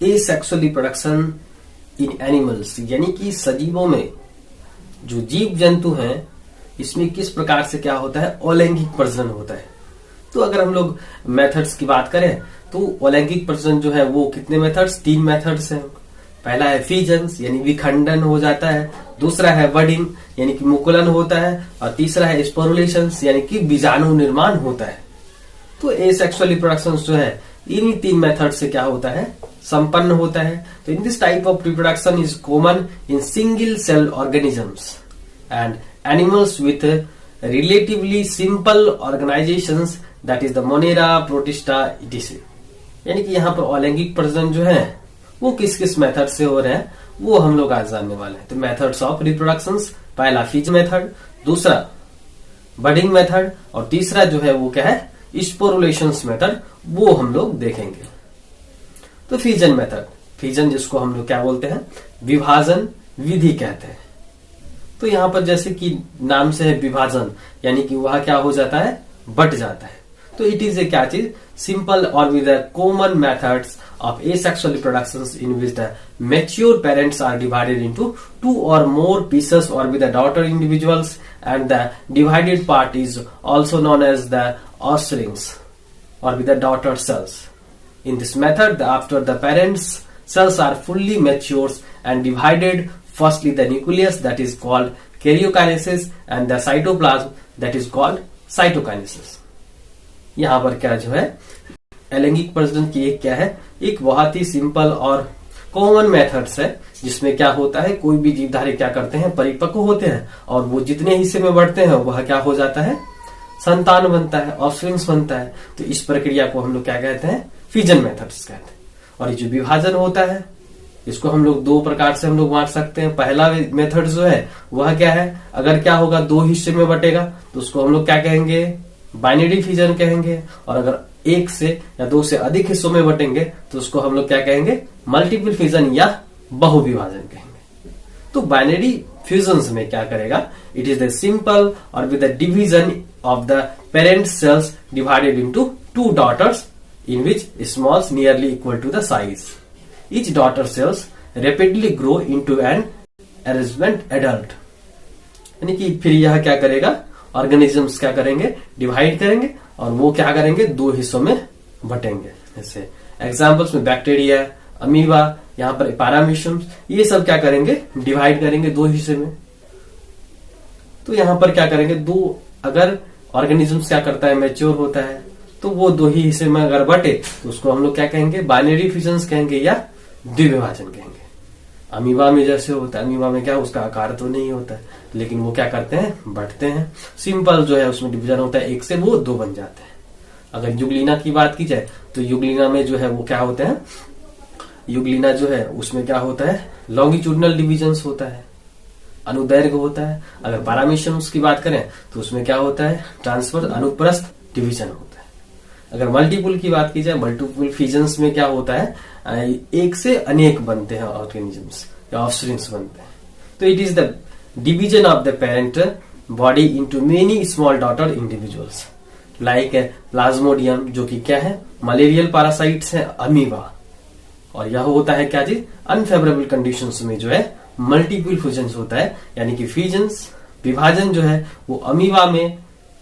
Asexual reproduction in animals, यानी कि सजीवों में जो जीव जंतु हैं इसमें किस प्रकार से क्या होता है, अलैंगिक प्रजनन होता है। तो अगर हम लोग मेथड्स की बात करें तो अलैंगिक प्रजनन जो है वो कितने मेथड्स, 3 मेथड्स हैं। पहला है फीजन्स यानी विखंडन हो जाता है, दूसरा है बडिंग यानी कि मुकुलन होता है, और तीसरा है स्पोरुलेशंस यानी कि बीजाणु निर्माण होता है। तो एसेक्सुअल रिप्रोडक्शन जो है इन्हीं 3 मेथड से क्या होता है, संपन्न होता है। तो in this type of reproduction is common in single cell organisms and animals with relatively simple organisations, that is the Monera, Protista, इटिसे। यानी कि यहाँ पर अलैंगिक प्रजनन जो है वो किस किस मेथड से हो रहे हैं वो हम लोग आज जानने वाले हैं। तो मेथड्स ऑफ रिप्रोडक्शंस, पहला फीज मेथड, दूसरा बडिंग मेथड, और तीसरा जो है वो क्या है, स्पोरुलेशंस मेथड, वो हम लोग देखेंगे। तो फीजन मेथड, फीजन जिसको हम लोग क्या बोलते हैं, विभाजन विधि कहते हैं। तो यहां पर जैसे कि नाम से है विभाजन, यानी कि वह क्या हो जाता है, बट जाता है। तो इट इज ए क्या चीज, सिंपल और with common methods of asexual reproductions in which the mature parents are divided into 2 or more pieces or with the daughter individuals, and the divided part is also known as the offsprings or with the daughter cells. In this method, after the parents cells are fully mature and divided, firstly the nucleus, that is called karyokinesis, and the cytoplasm, that is called cytokinesis. यहाँ पर क्या जो है अलैंगिक प्रजनन की एक क्या है, एक बहुत ही सिंपल और कॉमन मेथड्स है, जिसमें क्या होता है, कोई भी जीवधारी क्या करते हैं, परिपक्व होते हैं, और वो जितने हिस्से में बढ़ते हैं वह क्या हो जाता है, संतान बनता है, ऑफस्प्रिंग्स बनता है। तो इस प्रक्रिया को हम लोग क्या कहते हैं, फीजन मेथड्स कहते हैं। और ये जो विभाजन होता है इसको हम लोग 2 प्रकार से हम लोग बांट सकते हैं। पहला मेथड जो है वह क्या है, अगर क्या होगा 2 हिस्से में बटेगा तो उसको हम लोग क्या कहेंगे, बाइनरी फिजन कहेंगे, और अगर 1 से या 2 से अधिक हिस्सों में बटेंगे तो उसको हम लोग क्या कहेंगे, मल्टीपल फिजन या बहुविभाजन कहेंगे। तो बाइनरी फ्यूजन्स में क्या करेगा, इट इज द सिंपल और with the division of the parent cells divided into 2 daughters in which smalls nearly equal to the size. Each daughter cells rapidly grow into an arrangement adult. यानी कि फिर यह क्या करेगा, organisms क्या करेंगे, divide करेंगे, और वो क्या करेंगे, 2 हिस्सों में बटेंगे। जैसे एग्जांपल्स में बैक्टीरिया, अमीबा, यहाँ पर पैरामीशियम्स, ये सब क्या करेंगे, डिवाइड करेंगे 2 हिस्से में। तो यहाँ पर क्या करेंगे, 2 अगर ऑर्गेनिजम्स क्या करता है, मैच्योर होता है, तो वो 2 ही हिस्से में अगर बटे तो उसको हम लोग क्या कहेंगे, बाइनरी फिजन्स कहेंगे या द्विविभाजन कहेंगे। अमीबा में जैसे होता है, अमीबा में क्या उसका आकार तो नहीं होता है, लेकिन वो क्या करते हैं, बढ़ते हैं। सिंपल जो है उसमें डिवीजन होता है, 1 से वो 2 बन जाते हैं। अगर युगलीना की बात की जाए तो युगलीना में जो है वो क्या होते हैं, युगलीना जो है उसमें क्या होता है, लॉन्गिट्यूडनल डिविजन्स होता है, अनुदैर्घ्य होता है। अगर पैरामीशियम्स की बात करें तो उसमें क्या होता है, ट्रांसफर अनुप्रस्थ डिवीजन होता है। अगर मल्टीपल की बात की जाए, मल्टीपल फिजन्स में क्या होता है, 1 से अनेक बनते हैं ऑर्गेनिजम्स या ऑफस्प्रिंग्स बनते हैं। तो it is the division of the parent body into many small daughter individuals like Plasmodium, जो कि क्या है, मलेरियल पैरासाइट्स है, अमीबा। और यह होता है क्या चीज, अनफेवरेबल कंडीशंस में जो है मल्टीपल फ्यूजन्स होता है। यानी कि फ्यूजन्स, विभाजन जो है वो अमीबा में,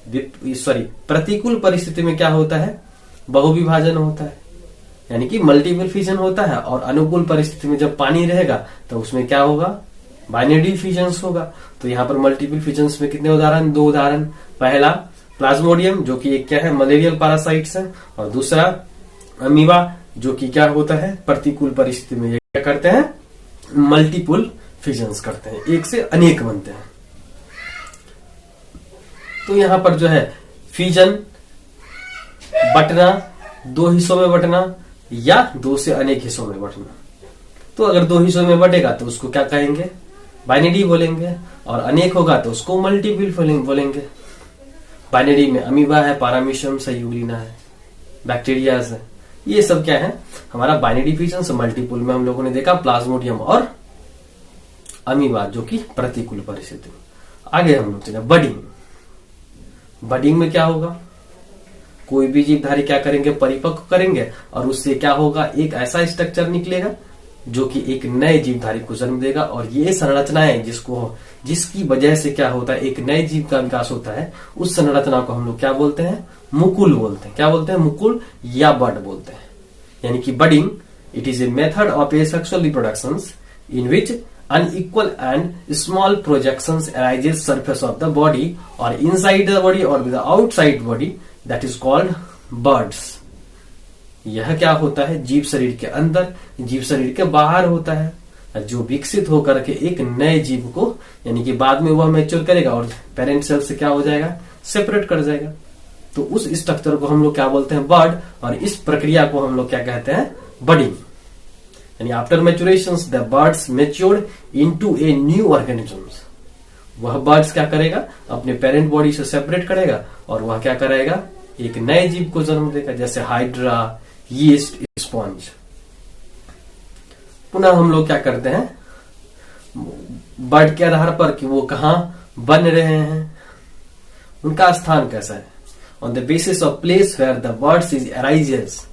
प्रतिकूल परिस्थिति में क्या होता है, बहुविभाजन होता है, यानी कि मल्टीपल फ्यूजन होता है। और अनुकूल परिस्थिति में जब पानी रहेगा तो उसमें क्या होगा, बाइनरी फ्यूजन्स होगा। तो यहाँ पर मल्टीपल फ्यूजन्स में कितने उदाहरण, 2 उदाहरण। पहला प्लाज्मोडियम जो कि एक क्या है, मलेरियल पैरासाइट्स है, और दूसरा अमीबा जो कि क्या होता है, प्रतिकूल परिस्थिति में ये क्या करते हैं, मल्टीपल फ्यूजन्स करते हैं, 1 से अनेक बनते हैं। तो यहाँ पर जो है फ्यूजन, बटना, 2 हिस्सों में बटना या 2 से अनेक हिस्सों में बटना। तो अगर 2 हिस्सों में बटेगा तो उसको क्या कहेंगे, बाइनरी बोलेंगे, और अनेक होगा तो उसको मल्टीपल बोलेंगे। बाइनरी में अमीबा है, पैरामीशियम्स है, यूग्लिना है, बैक्टीरिया है, ये सब क्या है हमारा बाइनरी फ्यूजन। मल्टीपल में हम लोगों ने देखा प्लाज्मोडियम और अमीबा जो कि प्रतिकूल परिस्थिति। आगे हम लोग चले बडिंग। बडिंग में क्या होगा, कोई भी जीवधारी क्या करेंगे, परिपक्व करेंगे और उससे क्या होगा, एक ऐसा स्ट्रक्चर निकलेगा जो कि एक नए जीवधारी को जन्म देगा। और ये संरचनाएं जिसकी वजह से क्या होता है, एक नए जीव का विकास होता है, उस संरचना को हम लोग क्या बोलते हैं, मुकुल बोलते हैं। क्या बोलते हैं, मुकुल या बड बोलते हैं। यानी कि budding, it is a method of asexual reproduction in which unequal and small projections arises surface of the body or inside the body or the outside body, that is called buds. यह क्या होता है, जीव शरीर के अंदर, जीव शरीर के बाहर होता है, जो विकसित होकर के एक नए जीव को, यानी कि बाद में वह मैच्योर करेगा और पेरेंट सेल से क्या हो जाएगा, सेपरेट कर जाएगा। तो उस स्ट्रक्चर को हम लोग क्या बोलते हैं, बड। और इस प्रक्रिया को हम लोग क्या कहते हैं, बडिंग। यानी after maturation the birds matured into a new organisms. वह बर्ड्स क्या करेगा, अपने पेरेंट बॉडी से सेपरेट करेगा और वह क्या करेगा, एक नए जीव को जन्म देगा, जैसे हाइड्रा, यीस्ट, स्पॉन्ज। पुनः हम लोग क्या करते हैं, बर्ड के आधार पर कि वो कहां बन रहे हैं, उनका स्थान कैसा है, on the basis of place where the birds is arises,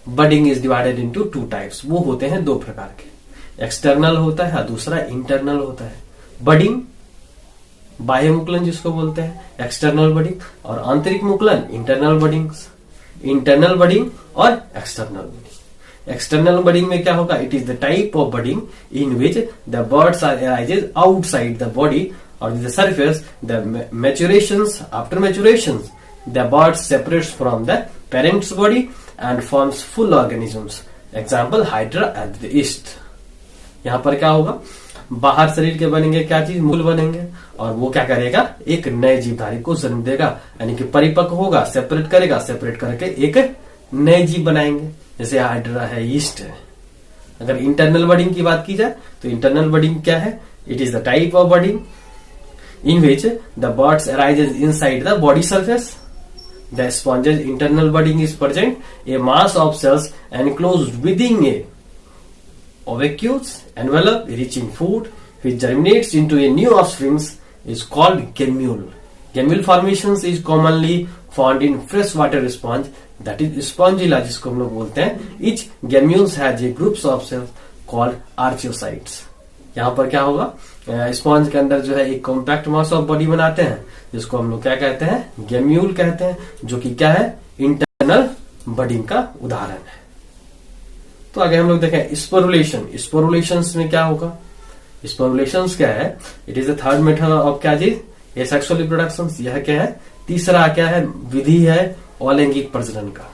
budding is divided into two types. वो होते हैं दो प्रकार के, एक्सटर्नल होता है, दूसरा इंटरनल होता है। बडिंग बाह्य मुकुलन जिसको बोलते हैं, एक्सटर्नल बडिंग, और आंतरिक मुकुलन इंटरनल बडिंग। इंटरनल बडिंग और एक्सटर्नल बडिंग। एक्सटर्नल बडिंग में क्या होगा, it is the type of budding in which the birds are arises outside the body और the surface. The maturations, after maturations the bird separates from the parent's body and forms full organisms. Example, hydra at the east. यहाँ पर क्या होगा, बाहर शरीर के बनेंगे क्या चीज, मूल बनेंगे, और वो क्या करेगा, एक नए जीवधारी को जन्म देगा, यानी कि परिपक्व होगा, सेपरेट करेगा, सेपरेट करके एक नए जीव बनाएंगे, जैसे हाइड्रा है, ईस्ट है। अगर इंटरनल बडिंग की बात की जाए तो इंटरनल बडिंग क्या है, it is the type of budding in which the birds arises inside the body surface. The sponge's internal budding is present, a mass of cells enclosed within a ovicuous envelope reaching food, which germinates into a new offspring, is called gemule. Gemule formations is commonly found in freshwater sponge, that is spongilla जिसको हम लोग बोलते हैं. Each gemule has a groups of cells called archaeocytes. यहाँ पर क्या होगा, sponge के अंदर जो है एक कॉम्पैक्ट मास ऑफ बॉडी बनाते हैं, जिसको हम लोग क्या कहते हैं, गेम्यूल कहते हैं, जो कि क्या है, इंटरनल बडिंग का उदाहरण है. तो आगे हम लोग देखें स्पोरुलेशन. स्पोरुलेशंस में क्या होगा, स्पोरुलेशंस क्या है, it is the third method of क्या चीज, एसेक्सुअल रिप्रोडक्शन. यह क्या है, तीसरा क्या है, विधि है अलैंगिक प्रजनन का.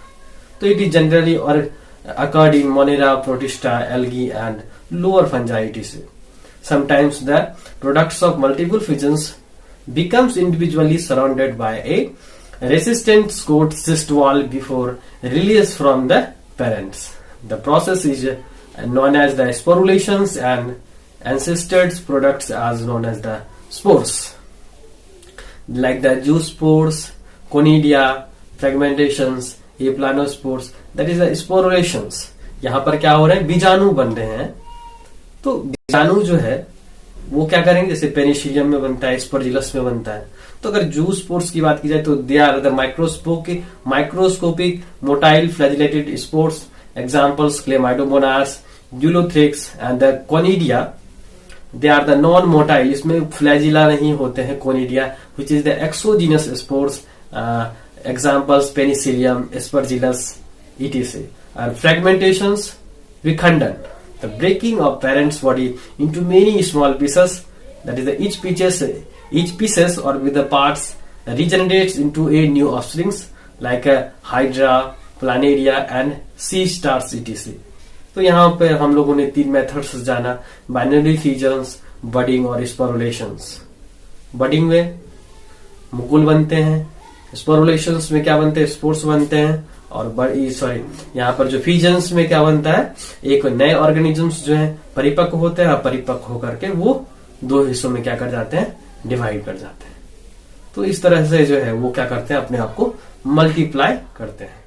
तो इट इज जनरली और occurred in Monera, protista, algae and lower fungi. Sometimes the products of multiple fissions becomes individually surrounded by a resistant coat cyst wall before release from the parents. The process is known as the sporulations and ancestors products as known as the spores. Like the zoospores, conidia, fragmentations, aplanospores, that is the sporulations. यहाँ पर क्या हो रहा है, बीजाणु बन रहे हैं. तो बीजाणु जो है वो क्या करेंगे, जैसे पेनिसिलियम में बनता है, स्पर्जिलस में बनता है. तो अगर जूस्पोर्स की बात की जाए तो they are the microscopic motile flagellated spores. Examples chlamydomonas, ulothrix and the conidia. They are the non motile, इसमें फ्लैजिला नहीं होते हैं, conidia which is the exogenous spores. Examples penicillium, aspergillus, etc. और फ्रेगमेंटेशंस, विखंडन, the breaking of parent's body into many small pieces, that is the each pieces or with the parts regenerates into a new offsprings like a hydra, planaria and sea stars, etc. तो यहाँ पे हम लोगों ने तीन methods जाना, binary फिजन्स, budding और स्पोरुलेशंस. Budding में मुकुल बनते हैं, स्पोरुलेशंस में क्या बनते हैं, स्पोर्स बनते हैं, और यहाँ पर जो फिजन्स में क्या बनता है, एक नए ऑर्गेनिजम्स जो है परिपक्व होते हैं, और परिपक्व होकर के वो दो हिस्सों में क्या कर जाते हैं, डिवाइड कर जाते हैं. तो इस तरह से जो है वो क्या करते हैं, अपने आप को मल्टीप्लाई करते हैं.